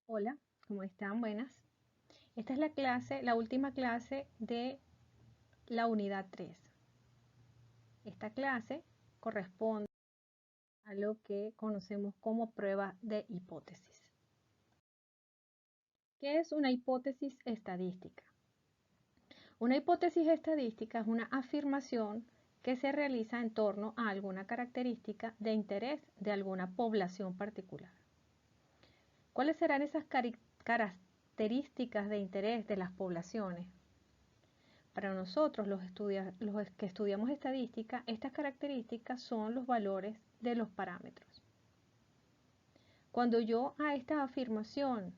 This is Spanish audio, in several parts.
Hola, ¿cómo están? Buenas. Esta es la última clase de la unidad 3. Esta clase corresponde a lo que conocemos como prueba de hipótesis. ¿Qué es una hipótesis estadística? Una hipótesis estadística es una afirmación que se realiza en torno a alguna característica de interés de alguna población particular. ¿Cuáles serán esas características de interés de las poblaciones? Para nosotros, los que estudiamos estadística, estas características son los valores de los parámetros. Cuando yo a esta afirmación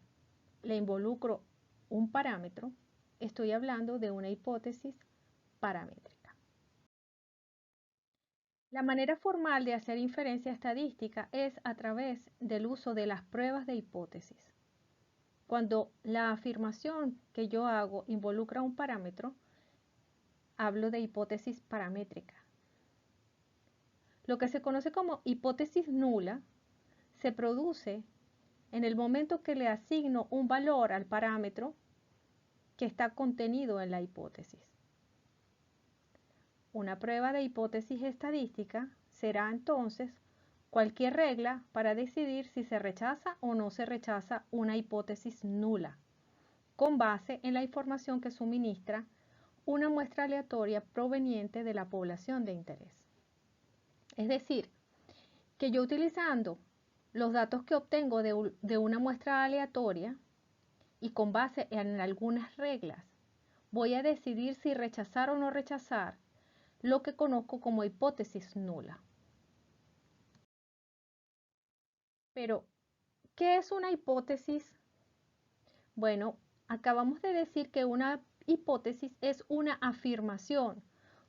le involucro un parámetro, estoy hablando de una hipótesis paramétrica. La manera formal de hacer inferencia estadística es a través del uso de las pruebas de hipótesis. Cuando la afirmación que yo hago involucra un parámetro, hablo de hipótesis paramétrica. Lo que se conoce como hipótesis nula se produce en el momento que le asigno un valor al parámetro que está contenido en la hipótesis. Una prueba de hipótesis estadística será entonces cualquier regla para decidir si se rechaza o no se rechaza una hipótesis nula, con base en la información que suministra una muestra aleatoria proveniente de la población de interés. Es decir, que yo utilizando los datos que obtengo de una muestra aleatoria y con base en algunas reglas, voy a decidir si rechazar o no rechazar lo que conozco como hipótesis nula. Pero, ¿qué es una hipótesis? Bueno, acabamos de decir que una hipótesis es una afirmación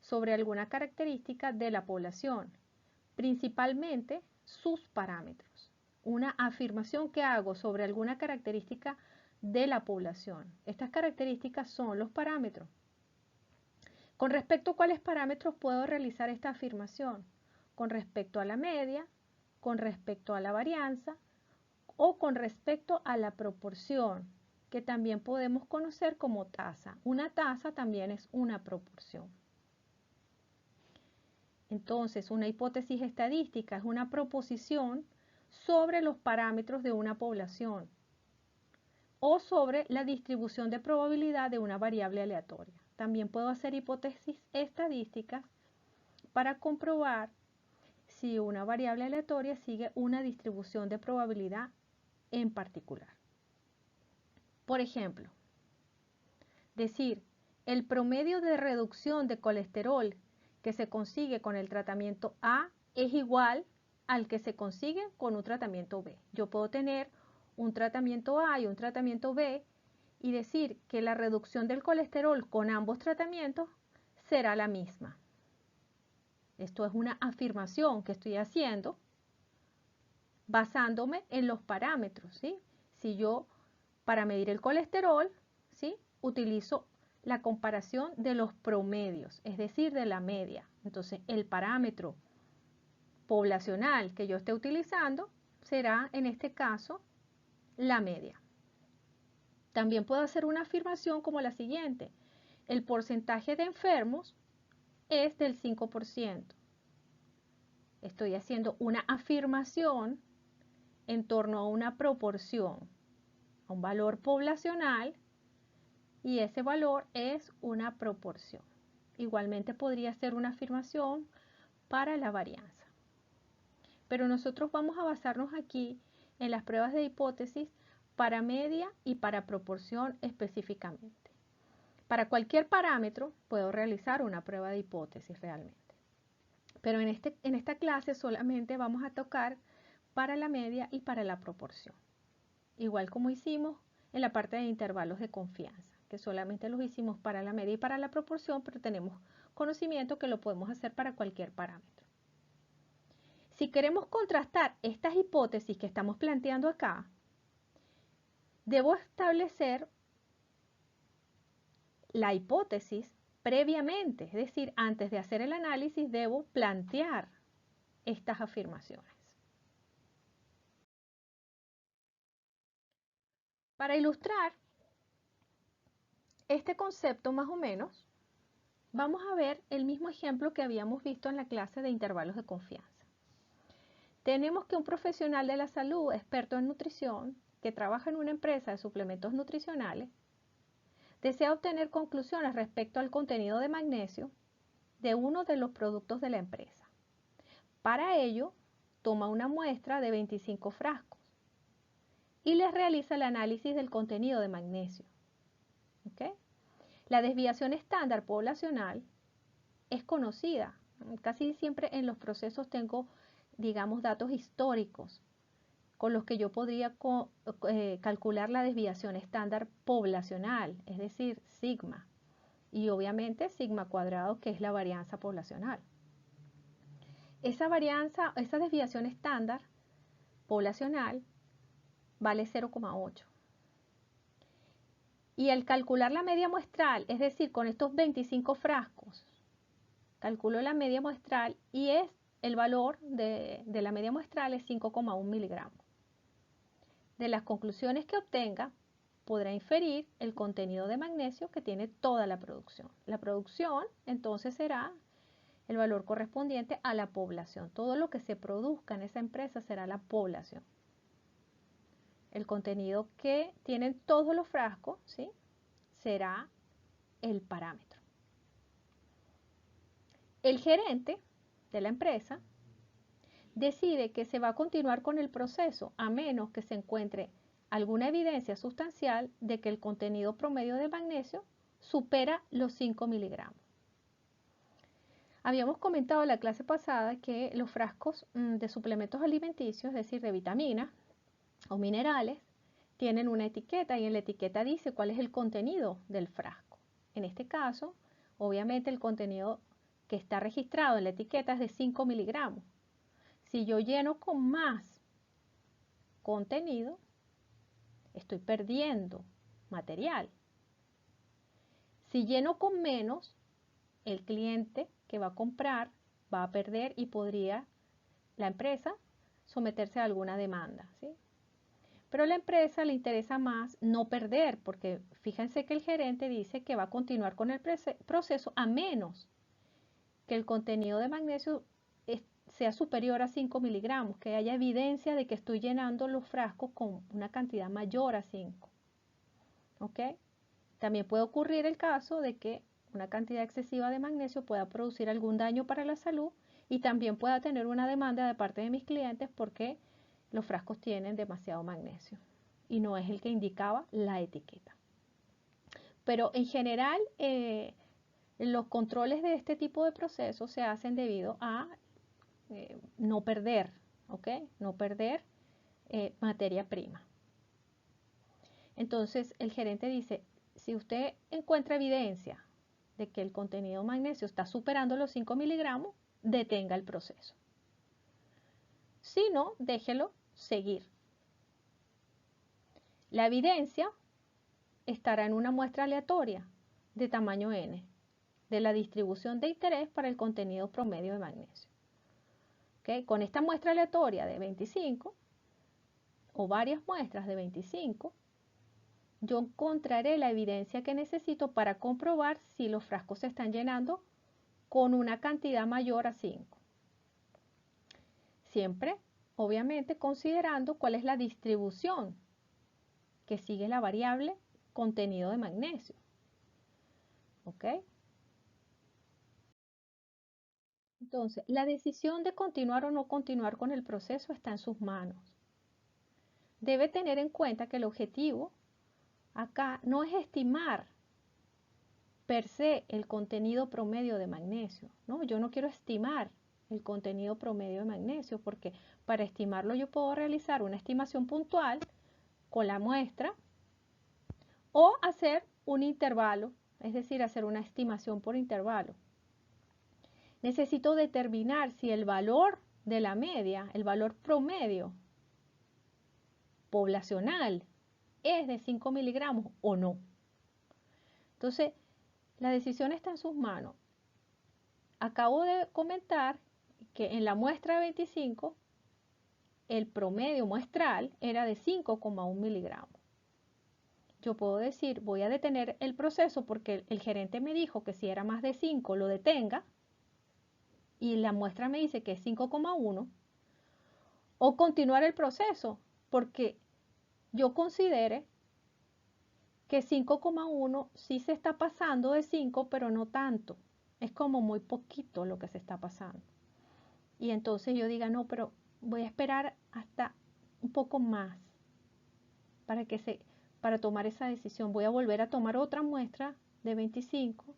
sobre alguna característica de la población, principalmente sus parámetros. Una afirmación que hago sobre alguna característica de la población. Estas características son los parámetros. ¿Con respecto a cuáles parámetros puedo realizar esta afirmación? Con respecto a la media, con respecto a la varianza o con respecto a la proporción, que también podemos conocer como tasa. Una tasa también es una proporción. Entonces, una hipótesis estadística es una proposición sobre los parámetros de una población o sobre la distribución de probabilidad de una variable aleatoria. También puedo hacer hipótesis estadísticas para comprobar si una variable aleatoria sigue una distribución de probabilidad en particular. Por ejemplo, decir el promedio de reducción de colesterol que se consigue con el tratamiento A es igual al que se consigue con un tratamiento B. Yo puedo tener un tratamiento A y un tratamiento B y decir que la reducción del colesterol con ambos tratamientos será la misma. Esto es una afirmación que estoy haciendo basándome en los parámetros, ¿sí? Si yo, para medir el colesterol, ¿sí?, utilizo la comparación de los promedios, es decir, de la media. Entonces, el parámetro poblacional que yo esté utilizando será, en este caso, la media. También puedo hacer una afirmación como la siguiente. El porcentaje de enfermos es del 5%. Estoy haciendo una afirmación en torno a una proporción, a un valor poblacional, y ese valor es una proporción. Igualmente podría ser una afirmación para la varianza. Pero nosotros vamos a basarnos aquí en las pruebas de hipótesis para media y para proporción específicamente. Para cualquier parámetro puedo realizar una prueba de hipótesis realmente. Pero en esta clase solamente vamos a tocar para la media y para la proporción. Igual como hicimos en la parte de intervalos de confianza, que solamente los hicimos para la media y para la proporción, pero tenemos conocimiento que lo podemos hacer para cualquier parámetro. Si queremos contrastar estas hipótesis que estamos planteando acá, debo establecer la hipótesis previamente, es decir, antes de hacer el análisis debo plantear estas afirmaciones. Para ilustrar este concepto más o menos, vamos a ver el mismo ejemplo que habíamos visto en la clase de intervalos de confianza. Tenemos que un profesional de la salud, experto en nutrición, que trabaja en una empresa de suplementos nutricionales, desea obtener conclusiones respecto al contenido de magnesio de uno de los productos de la empresa. Para ello, toma una muestra de 25 frascos y les realiza el análisis del contenido de magnesio. ¿Okay? La desviación estándar poblacional es conocida. Casi siempre en los procesos tengo, digamos, datos históricos con los que yo podría calcular la desviación estándar poblacional, es decir, sigma, y obviamente sigma cuadrado, que es la varianza poblacional. Esa desviación estándar poblacional vale 0,8. Y al calcular la media muestral, es decir, con estos 25 frascos, calculo la media muestral y el valor de la media muestral es 5,1 miligramos. De las conclusiones que obtenga, podrá inferir el contenido de magnesio que tiene toda la producción. La producción, entonces, será el valor correspondiente a la población. Todo lo que se produzca en esa empresa será la población. El contenido que tienen todos los frascos, ¿sí?, será el parámetro. El gerente de la empresa decide que se va a continuar con el proceso a menos que se encuentre alguna evidencia sustancial de que el contenido promedio de magnesio supera los 5 miligramos. Habíamos comentado en la clase pasada que los frascos de suplementos alimenticios, es decir, de vitaminas o minerales, tienen una etiqueta y en la etiqueta dice cuál es el contenido del frasco. En este caso, obviamente el contenido que está registrado en la etiqueta es de 5 miligramos. Si yo lleno con más contenido, estoy perdiendo material. Si lleno con menos, el cliente que va a comprar va a perder y podría la empresa someterse a alguna demanda, ¿sí? Pero a la empresa le interesa más no perder, porque fíjense que el gerente dice que va a continuar con el proceso a menos que el contenido de magnesio sea superior a 5 miligramos, que haya evidencia de que estoy llenando los frascos con una cantidad mayor a 5. ¿Ok? También puede ocurrir el caso de que una cantidad excesiva de magnesio pueda producir algún daño para la salud y también pueda tener una demanda de parte de mis clientes porque los frascos tienen demasiado magnesio y no es el que indicaba la etiqueta. Pero en general, los controles de este tipo de procesos se hacen debido a no perder, ¿ok? No perder materia prima. Entonces, el gerente dice, si usted encuentra evidencia de que el contenido de magnesio está superando los 5 miligramos, detenga el proceso. Si no, déjelo seguir. La evidencia estará en una muestra aleatoria de tamaño n, de la distribución de interés para el contenido promedio de magnesio. ¿Okay? Con esta muestra aleatoria de 25 o varias muestras de 25, yo encontraré la evidencia que necesito para comprobar si los frascos se están llenando con una cantidad mayor a 5. Siempre, obviamente, considerando cuál es la distribución que sigue la variable contenido de magnesio. ¿Ok? Entonces, la decisión de continuar o no continuar con el proceso está en sus manos. Debe tener en cuenta que el objetivo acá no es estimar per se el contenido promedio de magnesio, ¿no? Yo no quiero estimar el contenido promedio de magnesio porque para estimarlo yo puedo realizar una estimación puntual con la muestra o hacer un intervalo, es decir, hacer una estimación por intervalo. Necesito determinar si el valor de la media, el valor promedio poblacional es de 5 miligramos o no. Entonces, la decisión está en sus manos. Acabo de comentar que en la muestra de 25, el promedio muestral era de 5,1 miligramos. yo puedo decir, voy a detener el proceso porque el gerente me dijo que si era más de 5 lo detenga y la muestra me dice que es 5,1, o continuar el proceso porque yo considere que 5,1 sí se está pasando de 5, pero no tanto. Es como muy poquito lo que se está pasando. Y entonces yo diga, no, pero voy a esperar hasta un poco más para tomar esa decisión. Voy a volver a tomar otra muestra de 25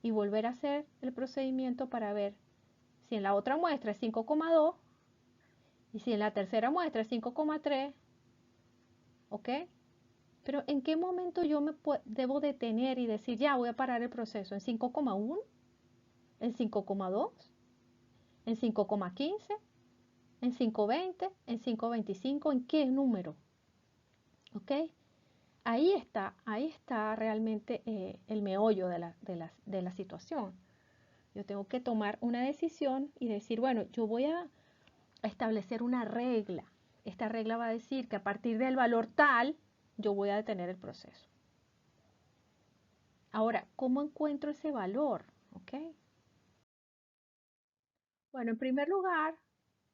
y volver a hacer el procedimiento para ver si en la otra muestra es 5,2 y si en la tercera muestra es 5,3, ¿ok? Pero ¿en qué momento yo debo detener y decir, ya voy a parar el proceso? ¿En 5,1? ¿En 5,2? ¿En 5,15? ¿En 5,20? ¿En 5,25? ¿En qué número? ¿Ok? Ahí está realmente el meollo de la situación. Yo tengo que tomar una decisión y decir, bueno, yo voy a establecer una regla. Esta regla va a decir que a partir del valor tal, yo voy a detener el proceso. Ahora, ¿cómo encuentro ese valor? ¿Ok? Bueno, en primer lugar,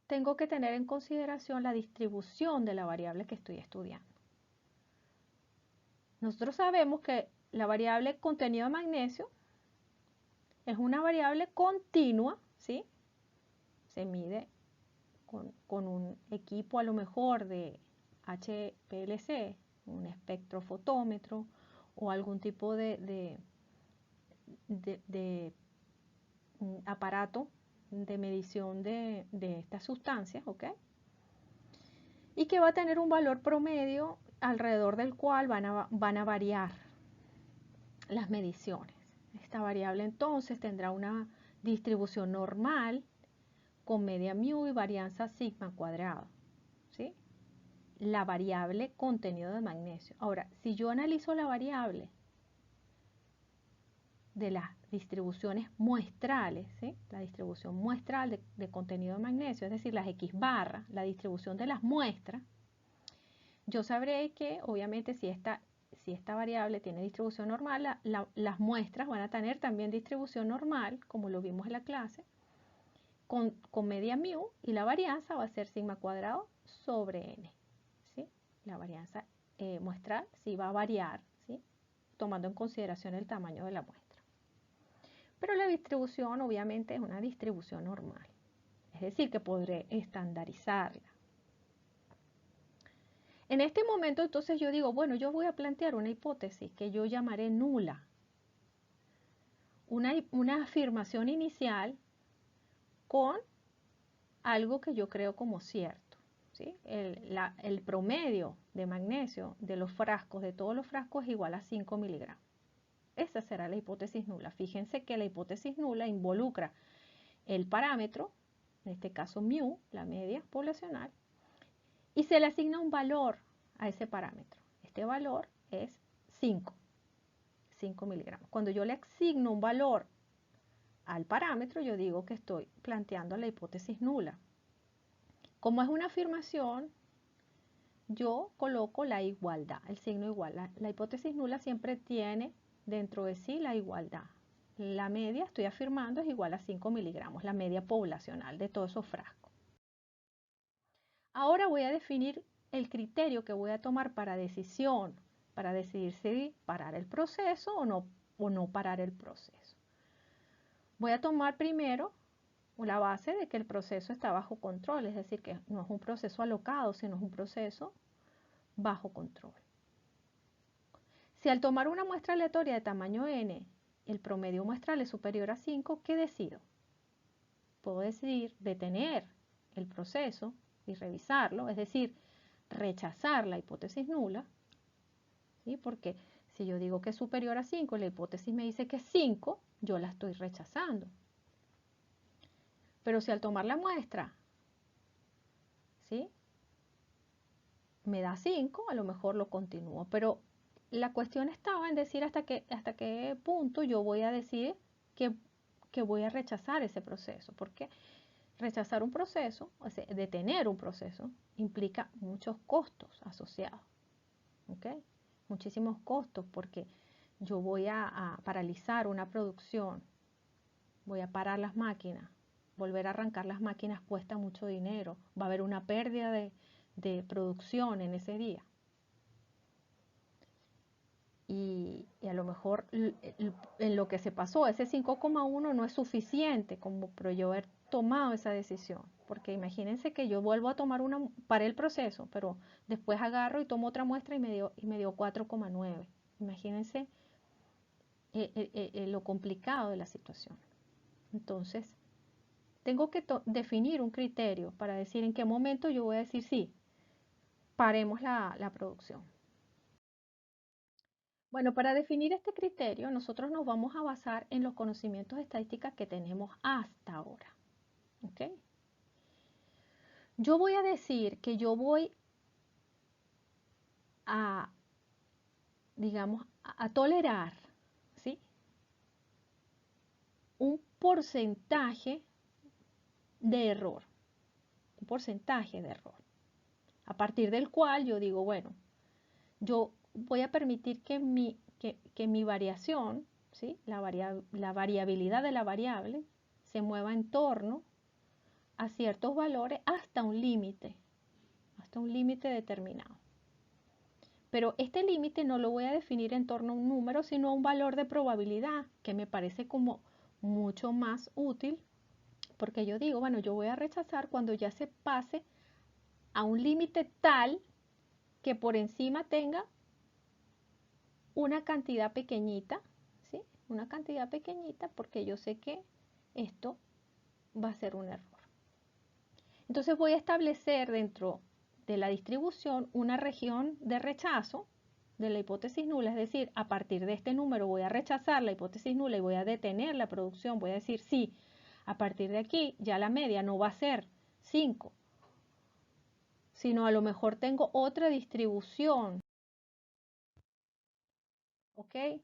tengo que tener en consideración la distribución de la variable que estoy estudiando. Nosotros sabemos que la variable contenido de magnesio es una variable continua, ¿sí? Se mide con un equipo a lo mejor de HPLC, un espectrofotómetro o algún tipo de aparato de medición de estas sustancias, ¿ok? Y que va a tener un valor promedio alrededor del cual van a variar las mediciones. Esta variable entonces tendrá una distribución normal con media mu y varianza sigma cuadrado, ¿sí? La variable contenido de magnesio. Ahora, si yo analizo la variable de las distribuciones muestrales, ¿sí? La distribución muestral de contenido de magnesio, es decir, las X barra, la distribución de las muestras, yo sabré que obviamente si esta variable tiene distribución normal, las muestras van a tener también distribución normal, como lo vimos en la clase, con media mu, y la varianza va a ser sigma cuadrado sobre n, ¿sí? La varianza muestral sí va a variar, ¿sí? Tomando en consideración el tamaño de la muestra. Pero la distribución obviamente es una distribución normal, es decir, que podré estandarizarla. En este momento entonces yo digo, bueno, yo voy a plantear una hipótesis que yo llamaré nula. Una afirmación inicial con algo que yo creo como cierto, ¿sí? El promedio de magnesio de los frascos, de todos los frascos, es igual a 5 miligramos. Esa será la hipótesis nula. Fíjense que la hipótesis nula involucra el parámetro, en este caso mu, la media poblacional, y se le asigna un valor a ese parámetro. Este valor es 5 miligramos. Cuando yo le asigno un valor al parámetro, yo digo que estoy planteando la hipótesis nula. Como es una afirmación, yo coloco la igualdad, el signo igual. La hipótesis nula siempre tiene dentro de sí la igualdad. La media, estoy afirmando, es igual a 5 miligramos, la media poblacional de todos esos frascos. Ahora voy a definir el criterio que voy a tomar para decidir si parar el proceso o no parar el proceso. Voy a tomar primero la base de que el proceso está bajo control, es decir, que no es un proceso alocado, sino es un proceso bajo control. Si al tomar una muestra aleatoria de tamaño n, el promedio muestral es superior a 5, ¿qué decido? Puedo decidir detener el proceso y revisarlo, es decir, rechazar la hipótesis nula, ¿sí? Porque si yo digo que es superior a 5 y la hipótesis me dice que es 5, yo la estoy rechazando. Pero si al tomar la muestra, ¿sí?, me da 5, a lo mejor lo continúo. Pero la cuestión estaba en decir hasta qué punto yo voy a decir que voy a rechazar ese proceso. Porque rechazar un proceso, o sea, detener un proceso, implica muchos costos asociados. ¿Okay? muchísimos costos, porque yo voy a paralizar una producción, voy a parar las máquinas, volver a arrancar las máquinas cuesta mucho dinero, va a haber una pérdida de producción en ese día. Y a lo mejor en lo que se pasó, ese 5,1 no es suficiente como para yo haber tomado esa decisión. Porque imagínense que yo vuelvo a tomar paré el proceso, pero después agarro y tomo otra muestra y me dio 4,9. Imagínense lo complicado de la situación. Entonces, tengo que definir un criterio para decir en qué momento yo voy a decir sí, paremos la producción. Bueno, para definir este criterio, nosotros nos vamos a basar en los conocimientos estadísticos que tenemos hasta ahora. ¿Ok? Yo voy a decir que yo voy a, digamos, a tolerar, ¿sí?, un porcentaje de error, un porcentaje de error, a partir del cual yo digo, bueno, yo voy a permitir que mi variación, ¿sí?, la variabilidad de la variable, se mueva en torno a ciertos valores hasta un límite determinado. Pero este límite no lo voy a definir en torno a un número, sino a un valor de probabilidad, que me parece como mucho más útil, porque yo digo, bueno, yo voy a rechazar cuando ya se pase a un límite tal que por encima tenga una cantidad pequeñita, ¿sí? Una cantidad pequeñita, porque yo sé que esto va a ser un error. Entonces voy a establecer dentro de la distribución una región de rechazo de la hipótesis nula, es decir, a partir de este número voy a rechazar la hipótesis nula y voy a detener la producción, voy a decir sí, a partir de aquí ya la media no va a ser 5, sino a lo mejor tengo otra distribución, ¿ok?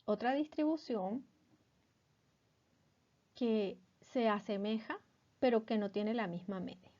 Otra distribución que se asemeja, pero que no tiene la misma media.